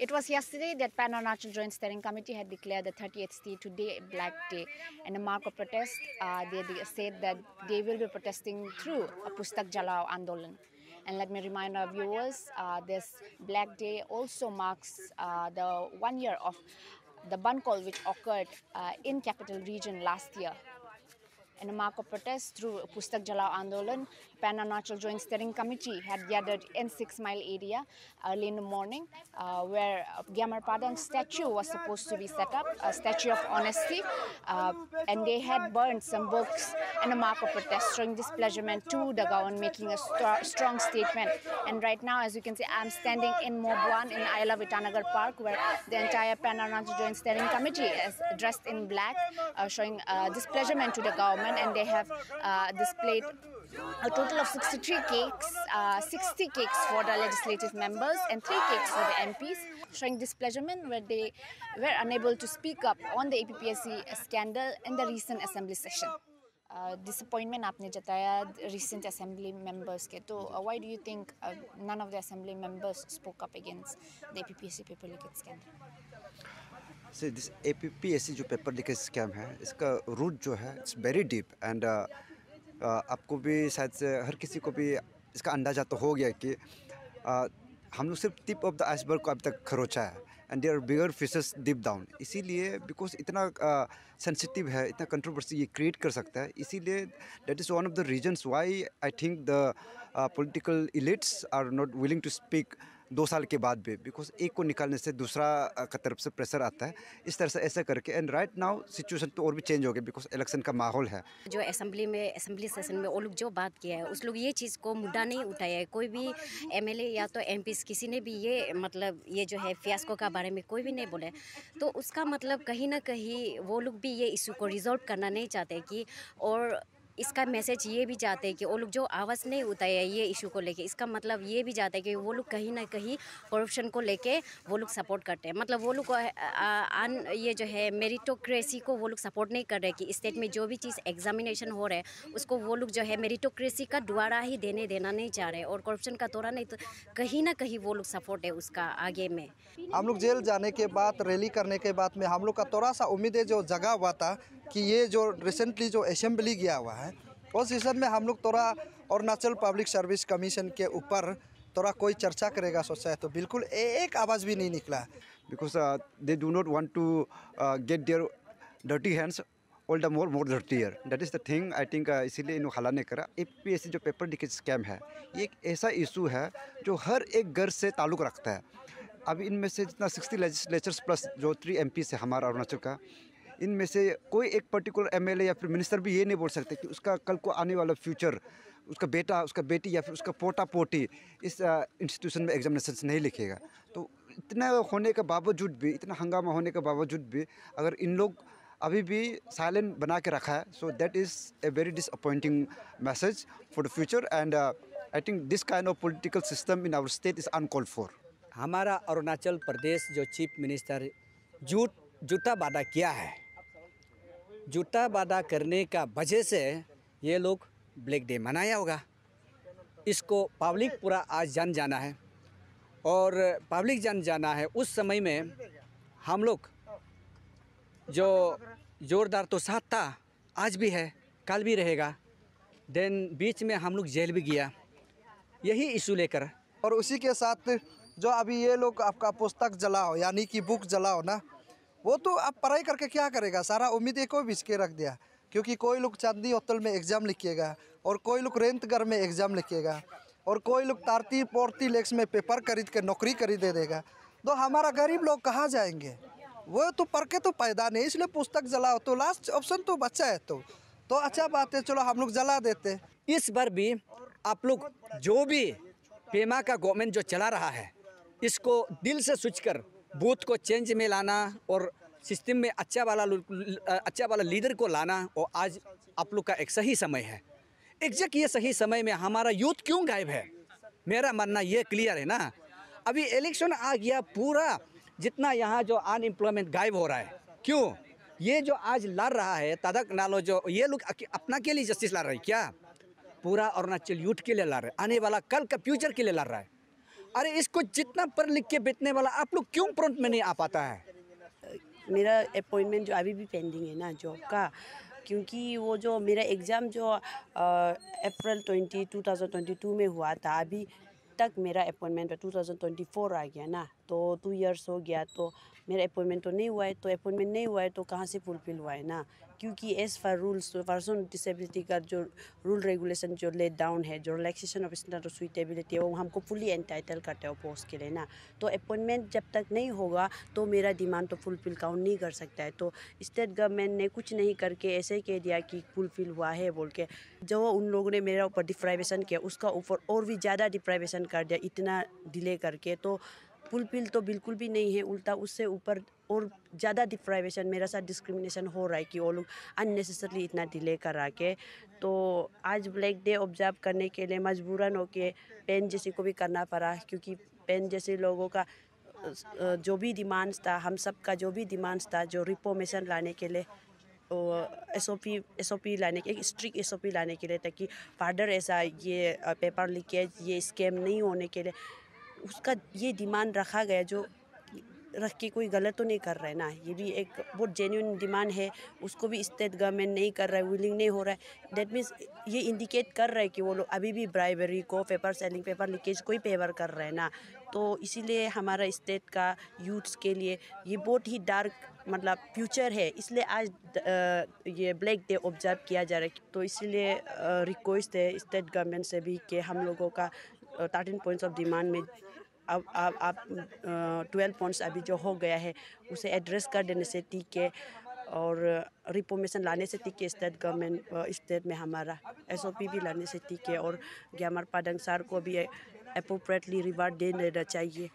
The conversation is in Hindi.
It was yesterday that Pan Arunachal Joint Steering Committee had declared the 30th state today Black Day. In a mark of protest, they said that they will be protesting through a Pustak Jalao Andolan. And let me remind our viewers, this Black Day also marks the 1 year of the Ban call which occurred in Capital Region last year. In a mark of protest through Pustak Jalao Andolan, Pan Arunachal Joint Steering Committee had gathered in 6 Mile area early in the morning, where Gyamar Padang's statue was supposed to be set up, a statue of honesty, and they had burned some books in a mark of protest, showing displeasurement to the government, making a strong statement. And right now, as you can see, I'm standing in Mob 1 in I Love Itanagar Park, where the entire Pan Arunachal Joint Steering Committee is dressed in black, showing displeasurement to the government. And they have displayed a total of 63 cakes, 60 cakes for the legislative members and 3 cakes for the MPs, showing displeasurement where they were unable to speak up on the APPSC scandal in the recent assembly session. Disappointment आपने जताया recent assembly members के, तो why do you think none of the assembly members spoke up against the APPSC paper leakage scandal? So this APPSC जो पेपर लीकेज स्कैम है, इसका रूट जो है इट्स वेरी डीप एंड आपको भी शायद से हर किसी को भी इसका अंदाजा तो हो गया कि हम लोग सिर्फ टिप ऑफ द आइसबर्ग को अभी तक खरोचा है and there are bigger fishes deep down. इसीलिए बिकॉज इतना सेंसिटिव है, इतना कंट्रोवर्सी ये क्रिएट कर सकता है, इसीलिए that is one of the reasons why I think the political elites are not willing to speak 2 साल के बाद भी, बिकॉज एक को निकालने से दूसरा का तरफ से प्रेशर आता है. इस तरह से ऐसा करके एंड राइट नाउ सिचुएशन तो और भी चेंज हो गया बिकॉज इलेक्शन का माहौल है. जो असेंबली सेशन में वो लोग जो बात किया है, उस लोग ये चीज़ को मुद्दा नहीं उठाया है. कोई भी एमएलए या तो एमपीस किसी ने भी ये मतलब ये जो है फियास्को का बारे में कोई भी नहीं बोले. तो उसका मतलब कहीं ना कहीं वो लोग भी ये इशू को रिजॉल्व करना नहीं चाहते कि, और इसका मैसेज ये भी चाहते हैं कि वो लोग जो आवाज़ नहीं उठाए ये इशू को लेके, इसका मतलब ये भी चाहते हैं कि वो लोग कहीं ना कहीं करप्शन को लेके वो लोग सपोर्ट करते हैं. मतलब वो लोग ये जो है मेरिटोक्रेसी को वो लोग सपोर्ट नहीं कर रहे कि स्टेट में जो भी चीज़ एग्जामिनेशन हो रहा है उसको वो लोग जो है मेरिटोक्रेसी का द्वारा ही देना नहीं चाह रहे, और करप्शन का तोड़ा नहीं, तो कहीं ना कहीं वो लोग सपोर्ट है उसका आगे में. हम लोग जेल जाने के बाद, रैली करने के बाद में हम लोग का थोड़ा सा उम्मीदें जो जगा हुआ था कि ये जो रिसेंटली जो असेंबली गया हुआ है उस सीजन में हम लोग थोड़ा अरुणाचल पब्लिक सर्विस कमीशन के ऊपर थोड़ा कोई चर्चा करेगा सोचा है, तो बिल्कुल एक आवाज़ भी नहीं निकला. Because they do not want to get their dirty hands all the more dirtier. That is the thing I think. इसीलिए इन हला नहीं करा. APPSC जो पेपर लीकेज स्कैम है, ये एक ऐसा इशू है जो हर एक घर से ताल्लुक़ रखता है. अभी इनमें से जितना 60 लेजिस्लेचर्स प्लस जो 3 MPs है हमारा अरुणाचल का, इनमें से कोई एक पर्टिकुलर MLA या फिर मिनिस्टर भी ये नहीं बोल सकते कि उसका कल को आने वाला फ्यूचर, उसका बेटा, उसका बेटी या फिर उसका पोता पोती इस इंस्टीट्यूशन में एग्जामिनेशन नहीं लिखेगा. तो इतना होने के बावजूद भी, इतना हंगामा होने के बावजूद भी अगर इन लोग अभी भी साइलेंट बना के रखा है, so that is a very disappointing message for the future. And I think this kind of political system in our state is uncalled for. हमारा अरुणाचल प्रदेश जो चीफ मिनिस्टर झूठा वादा किया है, झूठा वादा करने का वजह से ये लोग ब्लैक डे मनाया होगा. इसको पब्लिक पूरा आज जान जाना है, और पब्लिक जान जाना है. उस समय में हम लोग जो ज़ोरदार तो साथ था, आज भी है, कल भी रहेगा. देन बीच में हम लोग जेल भी गया यही इशू लेकर. और उसी के साथ जो अभी ये लोग आपका पुस्तक जलाओ यानी कि बुक जलाओ ना, वो तो आप पढ़ाई करके क्या करेगा, सारा उम्मीद एक को बिछ के रख दिया. क्योंकि कोई लोग चांदी होटल में एग्ज़ाम लिखिएगा, और कोई लोग रेंट घर में एग्ज़ाम लिखिएगा, और कोई लोग 30-40 लाख में पेपर खरीद के नौकरी खरीद देगा. तो हमारा गरीब लोग कहाँ जाएंगे? वो तो पढ़ के तो पैदा नहीं, इसलिए पुस्तक जलाओ तो लास्ट ऑप्शन तो बच्चा है. तो अच्छा बात है, चलो हम लोग जला देते. इस बार भी आप लोग जो भी पेमा का गवर्नमेंट जो चला रहा है, इसको दिल से सोचकर बूथ को चेंज में लाना और सिस्टम में अच्छा वाला लीडर को लाना. और आज आप लोग का एक सही समय है. एग्जैक्ट ये सही समय में हमारा यूथ क्यों गायब है, मेरा मानना ये क्लियर है ना. अभी इलेक्शन आ गया, पूरा जितना यहाँ जो अनएम्प्लॉयमेंट गायब हो रहा है, क्यों? ये जो आज लड़ रहा है तदक नालो, जो ये लोग अपना के लिए जस्टिस लड़ रहे हैं क्या? पूरा अरुणाचल यूथ के लिए लड़ रहे हैं, आने वाला कल का फ्यूचर के लिए लड़ रहा है. अरे इसको जितना पढ़ लिख के बेचने वाला आप लोग क्यों फ्रंट में नहीं आ पाता है? मेरा अपॉइंटमेंट जो अभी भी पेंडिंग है ना जॉब का, क्योंकि वो जो मेरा एग्ज़ाम जो अप्रैल 2022 में हुआ था, अभी तक मेरा अपॉइंटमेंट 2024 आ गया ना, तो 2 इयर्स हो गया, तो मेरा अपॉइंटमेंट तो नहीं हुआ है। तो अपॉइंटमेंट नहीं हुआ है तो कहाँ से फुलफिल हुआ है ना, क्योंकि as for rules person with disability का जो रूल रेगुलेशन जो लेट डाउन है, जो relaxation of standard of suitability है, वो हमको फुली एंटाइटल करते हो पोस्ट के लिए ना। तो अपॉइंटमेंट जब तक नहीं होगा तो मेरा डिमांड तो फुलफिल काउंट नहीं कर सकता है। तो स्टेट गवर्नमेंट ने कुछ नहीं करके ऐसे कह दिया कि फुलफिल हुआ है बोल के। जो उन लोगों ने मेरा ऊपर डिप्राइवेशन किया, उसका ऊपर और भी ज़्यादा डिप्राइवेशन कर दिया इतना डिले करके। तो फुलफिल तो बिल्कुल भी नहीं है, उल्टा उससे ऊपर और ज़्यादा डिप्राइवेशन, मेरा साथ डिस्क्रिमिनेशन हो रहा है कि वो लोग अननेसेसरली इतना डिले करा के। तो आज ब्लैक डे ऑब्जर्व करने के लिए मजबूरन होके पेन जैसे को भी करना पड़ा, क्योंकि पेन जैसे लोगों का जो भी डिमांड्स था, हम सब का जो भी डिमांड्स था, जो रिफॉर्मेशन लाने के लिए, एसओपी लाने के, एक स्ट्रिक्ट एसओपी लाने के लिए, ताकि फर्दर ऐसा ये पेपर लीकेज, ये स्कैम नहीं होने के लिए उसका ये डिमांड रखा गया। जो रख के कोई गलत तो नहीं कर रहा है ना, ये भी एक बहुत जेन्युइन डिमांड है, उसको भी स्टेट गवर्नमेंट नहीं कर रहा है, विलिंग नहीं हो रहा है। दैट मीन्स ये इंडिकेट कर रहा है कि वो लोग अभी भी ब्राइबरी को, पेपर सेलिंग, पेपर लीकेज को ही फेवर कर रहे हैं ना। तो इसीलिए हमारा स्टेट का यूथ्स के लिए ये बहुत ही डार्क मतलब फ्यूचर है, इसलिए आज ये ब्लैक डे ऑब्जर्व किया जा रहा है। तो इसीलिए रिक्वेस्ट है स्टेट गवर्नमेंट से भी कि हम लोगों का 13 पॉइंट्स ऑफ डिमांड में अब आप 12 पॉइंट्स अभी जो हो गया है उसे एड्रेस कर देने से ठीक है, और रिफॉर्मेशन लाने से ठीक है स्टेट गवर्नमेंट, स्टेट में हमारा एसओपी भी लाने से ठीक है, और ग्यामर पादंग सर को भी अप्रोप्रिएटली रिवार्ड दे देना चाहिए।